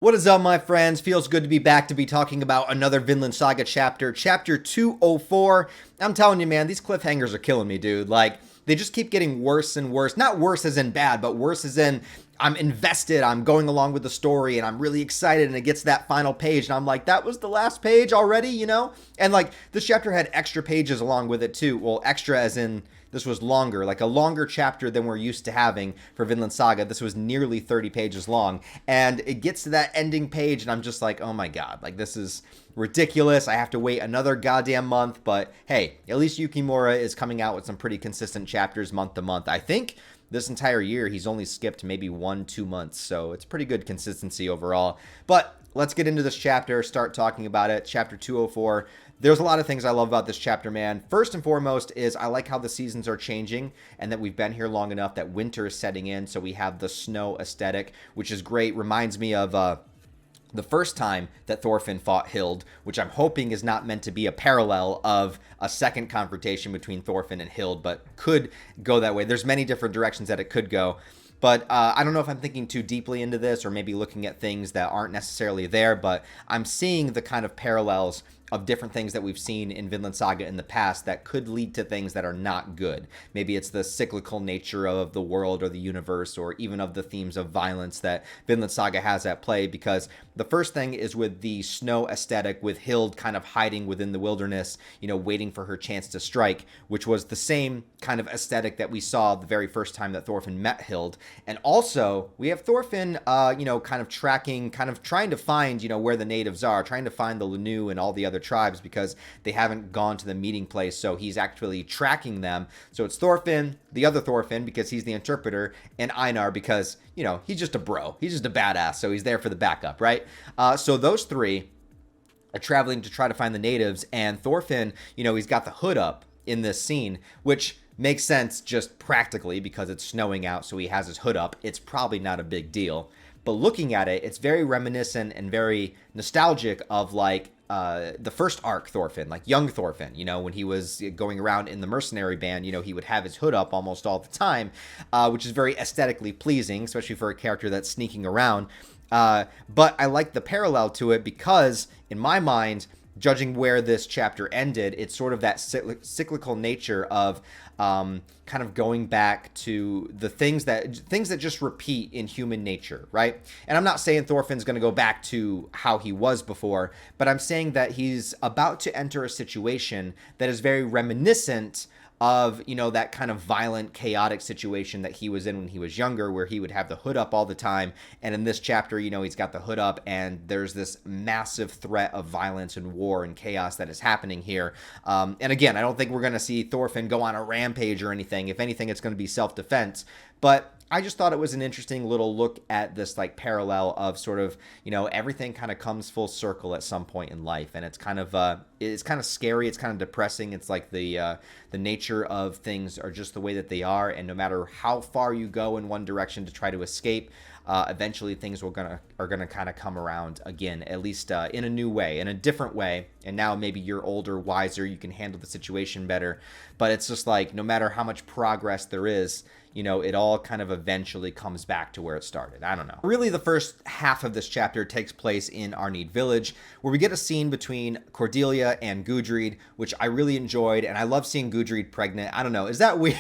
What is up, my friends? Feels good to be back to be talking about another Vinland Saga chapter, chapter 204. I'm telling you, man, these cliffhangers are killing me, dude. Like, they just keep getting worse and worse. Not worse as in bad, but worse as in I'm invested, I'm going along with the story, and I'm really excited, and it gets to that final page, and I'm like, that was the last page already, you know? And, like, this chapter had extra pages along with it, too. Well, extra as in this was longer, like a longer chapter than we're used to having for Vinland Saga. This was nearly 30 pages long, and it gets to that ending page, and I'm just like, oh my god, like this is ridiculous. I have to wait another goddamn month, but hey, at least Yukimura is coming out with some pretty consistent chapters month to month. I think this entire year he's only skipped maybe 1-2 months, so it's pretty good consistency overall. But let's get into this chapter, start talking about it. Chapter 204. There's a lot of things I love about this chapter, man. First and foremost is I like how the seasons are changing and that we've been here long enough that winter is setting in, so we have the snow aesthetic, which is great. Reminds me of the first time that Thorfinn fought Hild, which I'm hoping is not meant to be a parallel of a second confrontation between Thorfinn and Hild, but could go that way. There's many different directions that it could go. But I don't know if I'm thinking too deeply into this or maybe looking at things that aren't necessarily there, but I'm seeing the kind of parallels of different things that we've seen in Vinland Saga in the past that could lead to things that are not good. Maybe it's the cyclical nature of the world or the universe, or even of the themes of violence that Vinland Saga has at play, because the first thing is with the snow aesthetic, with Hild kind of hiding within the wilderness, you know, waiting for her chance to strike, which was the same kind of aesthetic that we saw the very first time that Thorfinn met Hild. And also, we have Thorfinn, kind of tracking, kind of trying to find, where the natives are, trying to find the Lanu and all the other tribes because they haven't gone to the meeting place, so he's actually tracking them. So it's Thorfinn, the other Thorfinn, because he's the interpreter, and Einar because, he's just a bro. He's just a badass, so he's there for the backup, right? So those three are traveling to try to find the natives, and Thorfinn, he's got the hood up in this scene, which makes sense just practically because it's snowing out, so he has his hood up. It's probably not a big deal. But looking at it, it's very reminiscent and very nostalgic of the first arc Thorfinn, like young Thorfinn, when he was going around in the mercenary band, he would have his hood up almost all the time, which is very aesthetically pleasing, especially for a character that's sneaking around. But I like the parallel to it because, in my mind, judging where this chapter ended, it's sort of that cyclical nature of kind of going back to the things that just repeat in human nature, right? And I'm not saying Thorfinn's going to go back to how he was before, but I'm saying that he's about to enter a situation that is very reminiscent of, that kind of violent, chaotic situation that he was in when he was younger, where he would have the hood up all the time. And in this chapter, he's got the hood up and there's this massive threat of violence and war and chaos that is happening here. And again, I don't think we're going to see Thorfinn go on a rampage or anything. If anything, it's going to be self-defense. But I just thought it was an interesting little look at this parallel of sort of, everything kind of comes full circle at some point in life, and it's kind of scary, it's kind of depressing. It's like the nature of things are just the way that they are, and no matter how far you go in one direction to try to escape, eventually things are gonna kind of come around again, at least in a new way, in a different way. And now maybe you're older, wiser, you can handle the situation better. But it's just like no matter how much progress there is, it all kind of eventually comes back to where it started. I don't know. Really, the first half of this chapter takes place in Arnid village, where we get a scene between Cordelia and Gudrid, which I really enjoyed, and I love seeing Gudrid pregnant. I don't know. Is that weird?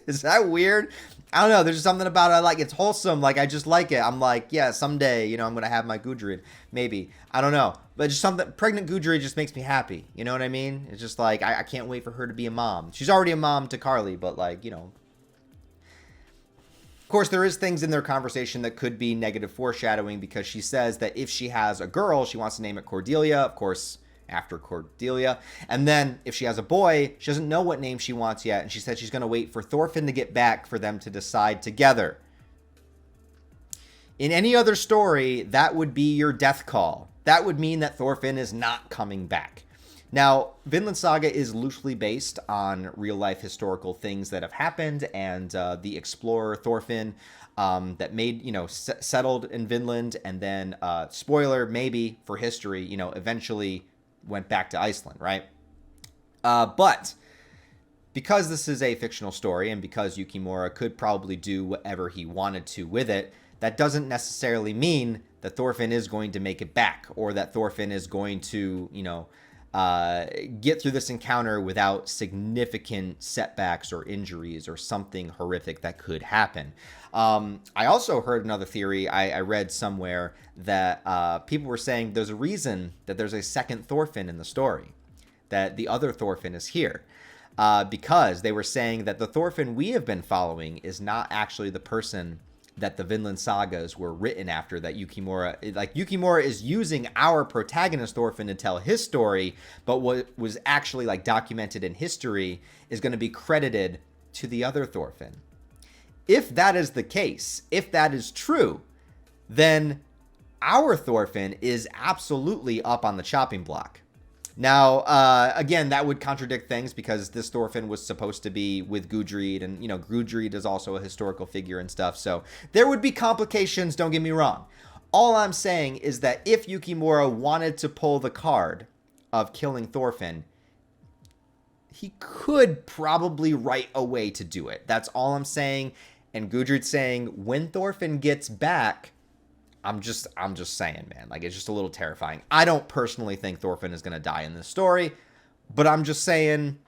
Is that weird? I don't know. There's just something about it. It's wholesome. I just like it. I'm like, yeah, someday, I'm going to have my Gudrid. Maybe. I don't know. But just something, pregnant Gudrid just makes me happy. You know what I mean? It's just I can't wait for her to be a mom. She's already a mom to Karli, but of course, there is things in their conversation that could be negative foreshadowing, because she says that if she has a girl, she wants to name it Cordelia, of course, after Cordelia. And then if she has a boy, she doesn't know what name she wants yet, and she said she's going to wait for Thorfinn to get back for them to decide together. In any other story, that would be your death call. That would mean that Thorfinn is not coming back. Now, Vinland Saga is loosely based on real-life historical things that have happened, and the explorer Thorfinn that made, settled in Vinland, and then, spoiler, maybe for history, eventually went back to Iceland, right? But because this is a fictional story, and because Yukimura could probably do whatever he wanted to with it, that doesn't necessarily mean that Thorfinn is going to make it back, or that Thorfinn is going to, get through this encounter without significant setbacks or injuries or something horrific that could happen. I also heard another theory I read somewhere that people were saying there's a reason that there's a second Thorfinn in the story, that the other Thorfinn is here. Because they were saying that the Thorfinn we have been following is not actually the person that the Vinland sagas were written after, that Yukimura is using our protagonist Thorfinn to tell his story, but what was actually documented in history is going to be credited to the other Thorfinn. If that is the case, if that is true, then our Thorfinn is absolutely up on the chopping block. Now, again, that would contradict things because this Thorfinn was supposed to be with Gudrid, and, Gudrid is also a historical figure and stuff, so there would be complications, don't get me wrong. All I'm saying is that if Yukimura wanted to pull the card of killing Thorfinn, he could probably write a way to do it. That's all I'm saying, and Gudrid's saying, when Thorfinn gets back, I'm just saying, man, it's just a little terrifying. I don't personally think Thorfinn is going to die in this story, but I'm just saying,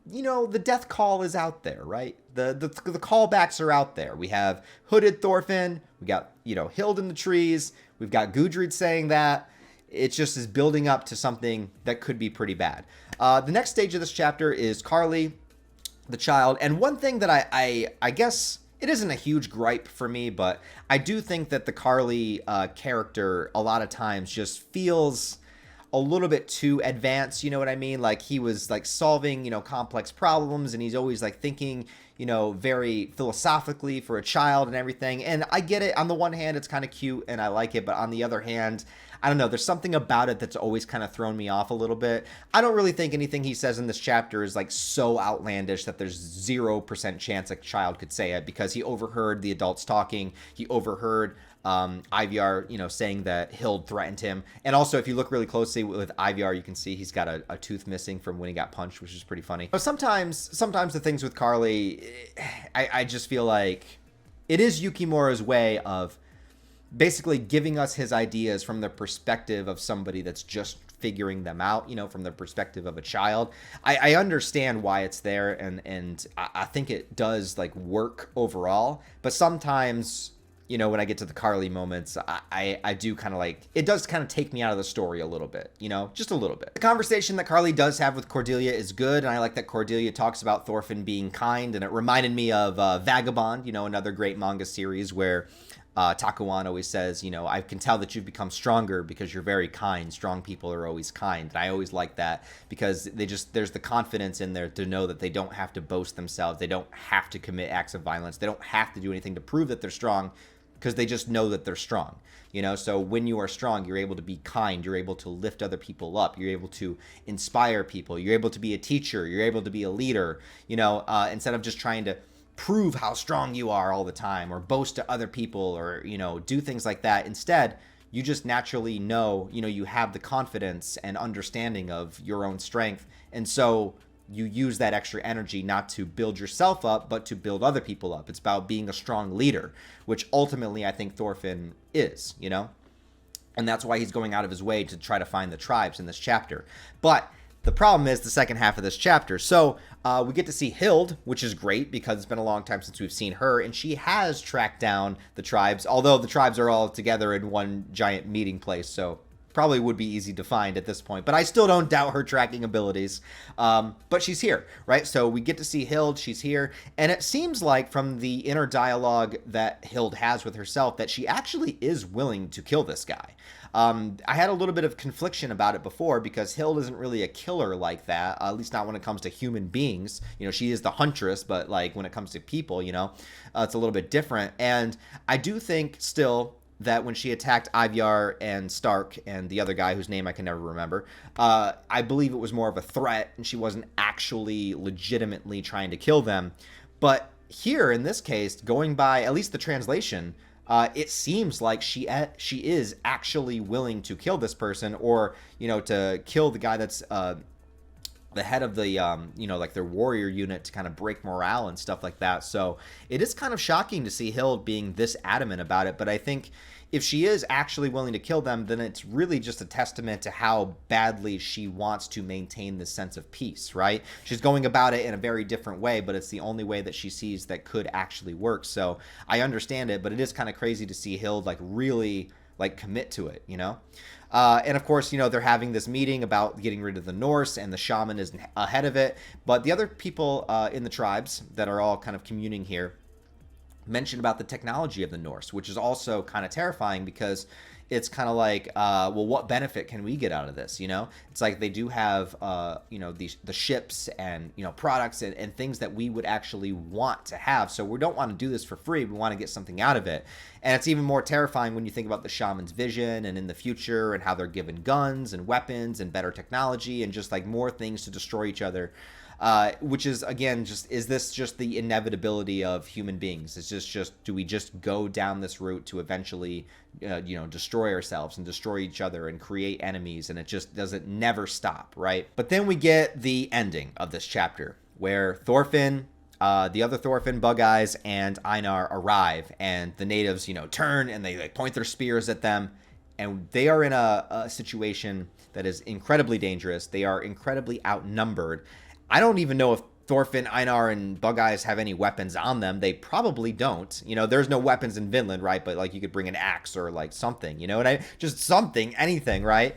the death call is out there, right? The callbacks are out there. We have hooded Thorfinn. We got, Hild in the trees. We've got Gudrid saying that. It just is building up to something that could be pretty bad. The next stage of this chapter is Karli, the child. And one thing that I guess it isn't a huge gripe for me, but I do think that the Karli character a lot of times just feels a little bit too advanced, you know what I mean? He was solving, complex problems, and he's always thinking, very philosophically for a child and everything. And I get it. On the one hand, it's kind of cute and I like it, but on the other hand, I don't know, there's something about it that's always kind of thrown me off a little bit. I don't really think anything he says in this chapter is so outlandish that there's 0% chance a child could say it, because he overheard the adults talking. He overheard Ivyar, saying that Hild threatened him. And also, if you look really closely with Ivyar, you can see he's got a tooth missing from when he got punched, which is pretty funny. But sometimes the things with Karli, I just feel like it is Yukimura's way of basically giving us his ideas from the perspective of somebody that's just figuring them out, from the perspective of a child. I understand why it's there, and I think it does work overall, but sometimes, when I get to the Karli moments, I do kind of it does kind of take me out of the story a little bit, just a little bit. The conversation that Karli does have with Cordelia is good, and I like that Cordelia talks about Thorfinn being kind, and it reminded me of Vagabond, another great manga series where Takuan always says, I can tell that you've become stronger because you're very kind. Strong people are always kind. And I always like that because there's the confidence in there to know that they don't have to boast themselves. They don't have to commit acts of violence. They don't have to do anything to prove that they're strong, because they just know that they're strong. So when you are strong, you're able to be kind. You're able to lift other people up. You're able to inspire people. You're able to be a teacher. You're able to be a leader, instead of just trying to prove how strong you are all the time, or boast to other people, or do things like that. Instead, you just naturally know, you have the confidence and understanding of your own strength, and so you use that extra energy not to build yourself up, but to build other people up. It's about being a strong leader, which ultimately I think Thorfinn is, and that's why he's going out of his way to try to find the tribes in this chapter. But the problem is the second half of this chapter. So we get to see Hild, which is great because it's been a long time since we've seen her, and she has tracked down the tribes, although the tribes are all together in one giant meeting place, so probably would be easy to find at this point. But I still don't doubt her tracking abilities. But she's here, right? So we get to see Hild. She's here. And it seems like from the inner dialogue that Hild has with herself that she actually is willing to kill this guy. I had a little bit of confliction about it before because Hild isn't really a killer like that, at least not when it comes to human beings. She is the huntress, but when it comes to people, it's a little bit different. And I do think still that when she attacked Ivyar and Stark and the other guy whose name I can never remember, I believe it was more of a threat and she wasn't actually legitimately trying to kill them. But here in this case, going by at least the translation, it seems like she is actually willing to kill this person, or to kill the guy that's the head of the like their warrior unit to kind of break morale and stuff like that. So it is kind of shocking to see Hild being this adamant about it, but I think if she is actually willing to kill them, then it's really just a testament to how badly she wants to maintain this sense of peace, right? She's going about it in a very different way, but it's the only way that she sees that could actually work. So I understand it, but it is kind of crazy to see Hild like really like commit to it, and of course, they're having this meeting about getting rid of the Norse, and the shaman is ahead of it. But the other people in the tribes that are all kind of communing here mention about the technology of the Norse, which is also kind of terrifying because it's kind of like, well, what benefit can we get out of this? It's like they do have, the ships and, products and things that we would actually want to have. So we don't want to do this for free. We want to get something out of it. And it's even more terrifying when you think about the shaman's vision and in the future and how they're given guns and weapons and better technology and just like more things to destroy each other. Which is, again, is this just the inevitability of human beings? Is this just, do we just go down this route to eventually, destroy ourselves and destroy each other and create enemies, and it just doesn't never stop, right? But then we get the ending of this chapter where Thorfinn, the other Thorfinn, Bug Eyes, and Einar arrive, and the natives, turn and they like point their spears at them, and they are in a situation that is incredibly dangerous. They are incredibly outnumbered. I don't even know if Thorfinn, Einar, and Bug Eyes have any weapons on them. They probably don't. There's no weapons in Vinland, right? But like you could bring an axe or like something, just something, anything, right?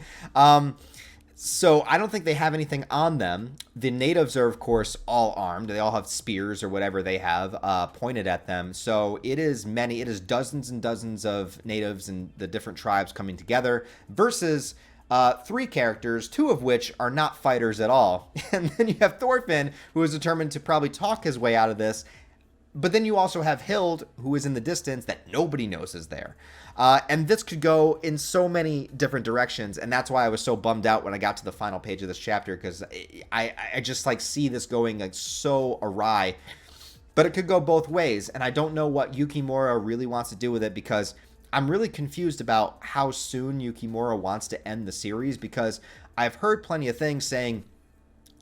So I don't think they have anything on them. The natives are, of course, all armed. They all have spears or whatever they have pointed at them. So it is dozens and dozens of natives and the different tribes coming together versus 3 characters, 2 of which are not fighters at all. And then you have Thorfinn, who is determined to probably talk his way out of this. But then you also have Hild, who is in the distance that nobody knows is there. And this could go in so many different directions. And that's why I was so bummed out when I got to the final page of this chapter, because I just like see this going like so awry. But it could go both ways. And I don't know what Yukimura really wants to do with it, because I'm really confused about how soon Yukimura wants to end the series, because I've heard plenty of things saying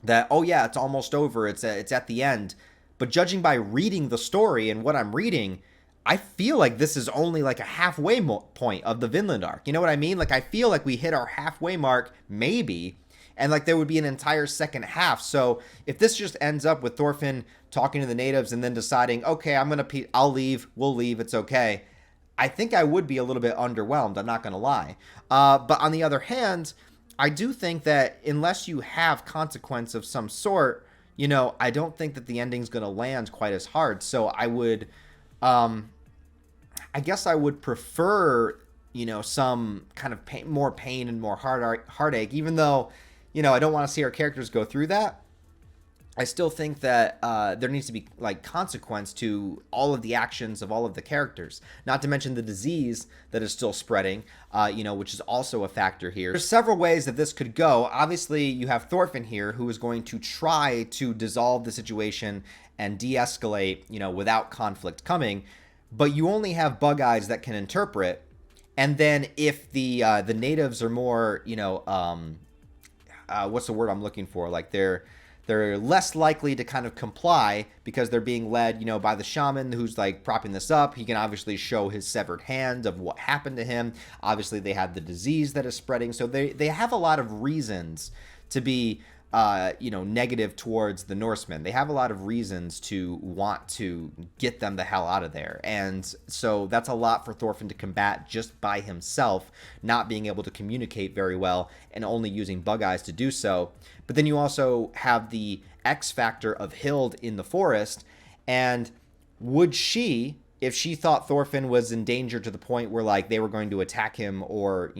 that, oh yeah, it's almost over, it's at the end. But judging by reading the story and what I'm reading, I feel like this is only like a halfway point of the Vinland arc. You know what I mean? Like I feel like we hit our halfway mark, maybe, and like there would be an entire second half. So if this just ends up with Thorfinn talking to the natives and then deciding, okay, I'll leave, we'll leave, it's okay, I think I would be a little bit underwhelmed, I'm not going to lie. But on the other hand, I do think that unless you have consequence of some sort, I don't think that the ending's going to land quite as hard. So I would, I guess I would prefer, some kind of more pain and more heartache, even though, I don't want to see our characters go through that. I still think that there needs to be like consequence to all of the actions of all of the characters, not to mention the disease that is still spreading, which is also a factor here. There's several ways that this could go. Obviously, you have Thorfinn here, who is going to try to dissolve the situation and de-escalate, without conflict coming, but you only have Bug Eyes that can interpret. And then if the natives are more, what's the word I'm looking for? Like they're less likely to kind of comply because they're being led, by the shaman who's like propping this up. He can obviously show his severed hand of what happened to him. Obviously, they have the disease that is spreading. So they have a lot of reasons to be, negative towards the Norsemen. They have a lot of reasons to want to get them the hell out of there. And so that's a lot for Thorfinn to combat just by himself, not being able to communicate very well and only using Bug Eyes to do so. But then you also have the X factor of Hild in the forest. And would she, if she thought Thorfinn was in danger to the point where like they were going to attack him or,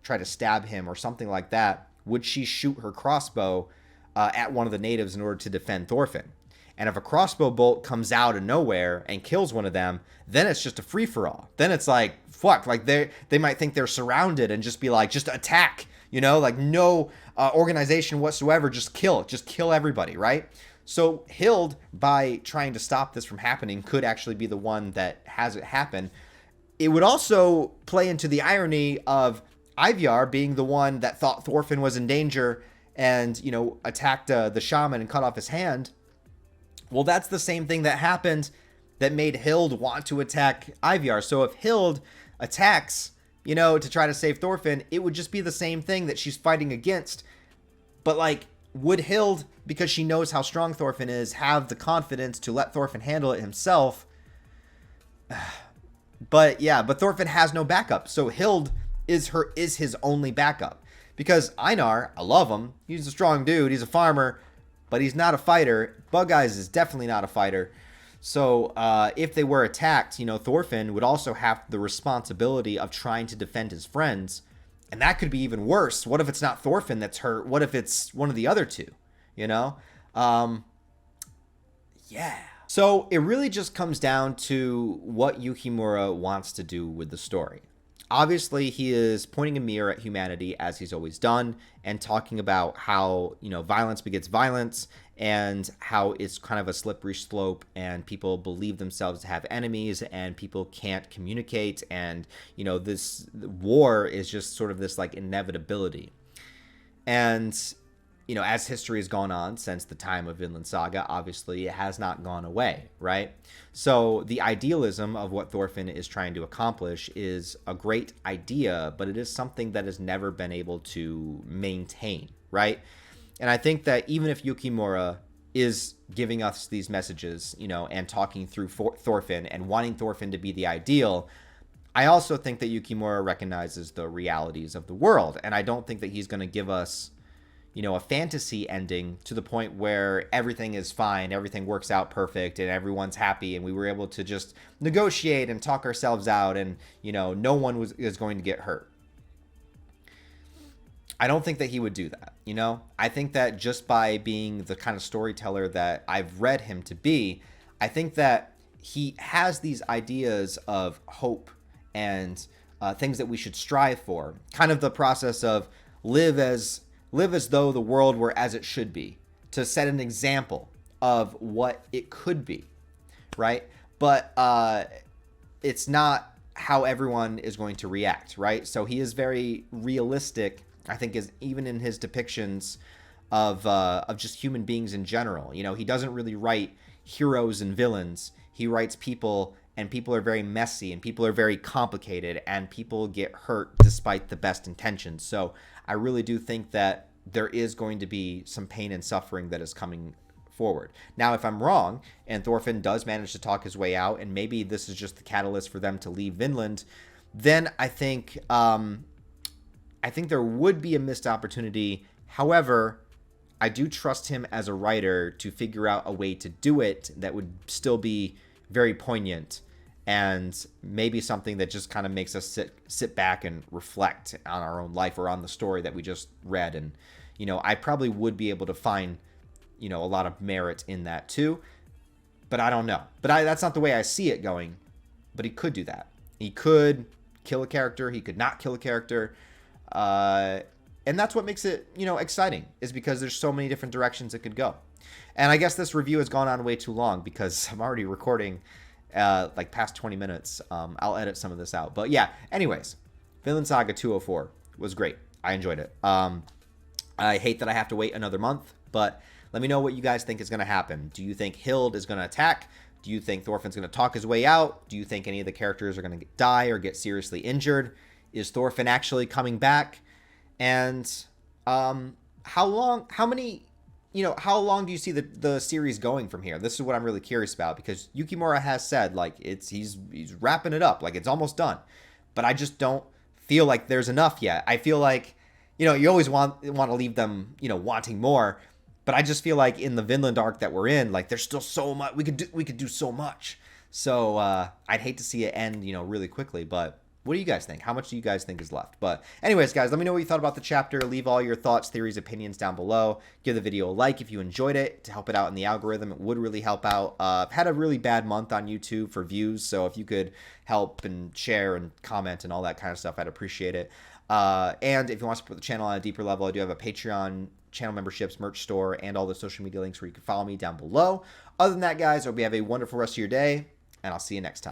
try to stab him or something like that, would she shoot her crossbow at one of the natives in order to defend Thorfinn? And if a crossbow bolt comes out of nowhere and kills one of them, then it's just a free-for-all. Then it's like, fuck, like they might think they're surrounded and just be like, just attack, like no organization whatsoever, just kill everybody, right? So Hild, by trying to stop this from happening, could actually be the one that has it happen. It would also play into the irony of Ivyar being the one that thought Thorfinn was in danger and, attacked the shaman and cut off his hand. Well, that's the same thing that happened that made Hild want to attack Ivyar. So if Hild attacks, to try to save Thorfinn, it would just be the same thing that she's fighting against. But, like, would Hild, because she knows how strong Thorfinn is, have the confidence to let Thorfinn handle it himself? But Thorfinn has no backup. So Hild is his only backup. Because Einar, I love him. He's a strong dude. He's a farmer. But he's not a fighter. Bug Eyes is definitely not a fighter. So if they were attacked, Thorfinn would also have the responsibility of trying to defend his friends. And that could be even worse. What if it's not Thorfinn that's hurt? What if it's one of the other two? Yeah. So it really just comes down to what Yukimura wants to do with the story. Obviously, he is pointing a mirror at humanity, as he's always done, and talking about how, violence begets violence, and how it's kind of a slippery slope, and people believe themselves to have enemies, and people can't communicate, and, this war is just sort of this, like, inevitability. And, as history has gone on since the time of Vinland Saga, obviously it has not gone away, right? So the idealism of what Thorfinn is trying to accomplish is a great idea, but it is something that has never been able to maintain, right? And I think that even if Yukimura is giving us these messages, and talking through Thorfinn and wanting Thorfinn to be the ideal, I also think that Yukimura recognizes the realities of the world. And I don't think that he's going to give us, a fantasy ending to the point where everything is fine, everything works out perfect, and everyone's happy, and we were able to just negotiate and talk ourselves out, and, no one is going to get hurt. I don't think that he would do that, I think that just by being the kind of storyteller that I've read him to be, I think that he has these ideas of hope and things that we should strive for. Kind of the process of live as though the world were as it should be, to set an example of what it could be, right? But it's not how everyone is going to react, right? So he is very realistic, I think, is even in his depictions of just human beings in general. He doesn't really write heroes and villains. He writes people, and people are very messy, and people are very complicated, and people get hurt despite the best intentions. So I really do think that there is going to be some pain and suffering that is coming forward. Now, if I'm wrong, and Thorfinn does manage to talk his way out, and maybe this is just the catalyst for them to leave Vinland, then I think there would be a missed opportunity. However, I do trust him as a writer to figure out a way to do it that would still be very poignant, and maybe something that just kind of makes us sit back and reflect on our own life or on the story that we just read. And, I probably would be able to find, a lot of merit in that too, but I don't know. But that's not the way I see it going, but he could do that. He could kill a character. He could not kill a character. And that's what makes it, exciting, is because there's so many different directions it could go. And I guess this review has gone on way too long because I'm already recording past 20 minutes. I'll edit some of this out. But yeah, anyways, Vinland Saga 204 was great. I enjoyed it. I hate that I have to wait another month, but let me know what you guys think is going to happen. Do you think Hild is going to attack? Do you think Thorfinn's going to talk his way out? Do you think any of the characters are going to die or get seriously injured? Is Thorfinn actually coming back? And how long do you see the series going from here? This is what I'm really curious about, because Yukimura has said, like, he's wrapping it up, like it's almost done. But I just don't feel like there's enough yet. I feel like, you always want to leave them, wanting more. But I just feel like in the Vinland arc that we're in, like there's still so much we could do so much. So I'd hate to see it end, really quickly. But what do you guys think? How much do you guys think is left? But anyways, guys, let me know what you thought about the chapter. Leave all your thoughts, theories, opinions down below. Give the video a like if you enjoyed it to help it out in the algorithm. It would really help out. I've had a really bad month on YouTube for views, so if you could help and share and comment and all that kind of stuff, I'd appreciate it. And if you want to support the channel on a deeper level, I do have a Patreon, channel memberships, merch store, and all the social media links where you can follow me down below. Other than that, guys, I hope you have a wonderful rest of your day, and I'll see you next time.